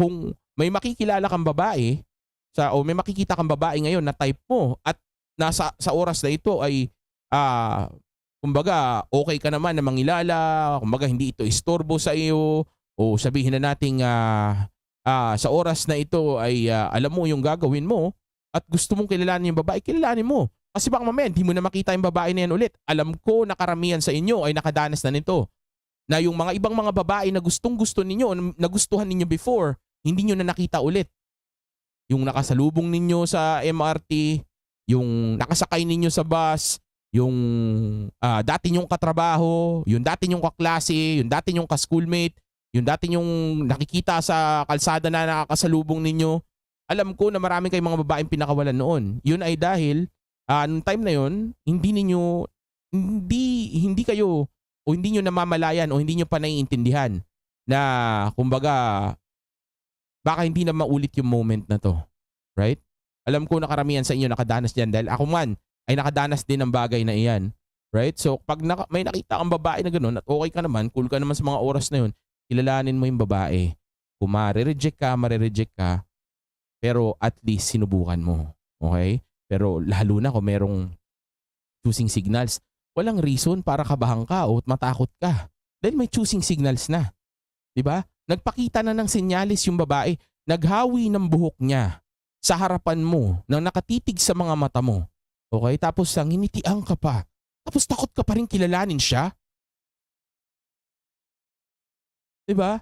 kung may makikilala kang babae o may makikita kang babae ngayon na type mo at nasa sa oras na ito ay ah, kumbaga okay ka naman na mangilala, kumbaga hindi ito istorbo sa iyo o sabihin na nating sa oras na ito ay alam mo yung gagawin mo at gusto mong kilalanin yung babae, kilalanin mo. Kasi baka mamaya hindi mo na makita yung babae na yan ulit. Alam ko na karamihan sa inyo ay nakadanas na nito. Na yung mga ibang mga babae na gustong-gusto ninyo, nagustuhan ninyo before, hindi nyo na nakita ulit. Yung nakasalubong ninyo sa MRT, yung nakasakay ninyo sa bus, yung dati nyong katrabaho, yung dati nyong kaklase, yung dati nyong ka-schoolmate, yung dati nyong nakikita sa kalsada na nakakasalubong ninyo. Alam ko na marami kayong mga babaeng pinakawalan noon. Yun ay dahil nung time na yun, hindi kayo o hindi nyo namamalayan o hindi nyo pa naiintindihan na kumbaga baka hindi na maulit yung moment na to. Right? Alam ko na karamihan sa inyo nakadanas dyan dahil ako man ay nakadanas din ng bagay na iyan. Right? So pag may nakita kang babae na gano'n at okay ka naman, cool ka naman sa mga oras na yun, kilalanin mo yung babae. Kung marireject ka, pero at least sinubukan mo. Okay? Pero lalo na kung merong choosing signals, walang reason para kabahan ka o matakot ka. Dahil may choosing signals na. 'Di ba? Nagpakita na ng senyalis yung babae, naghawi ng buhok niya sa harapan mo nang nakatitig sa mga mata mo. Okay? Tapos nginitian ka pa. Tapos takot ka pa rin kilalanin siya. 'Di ba?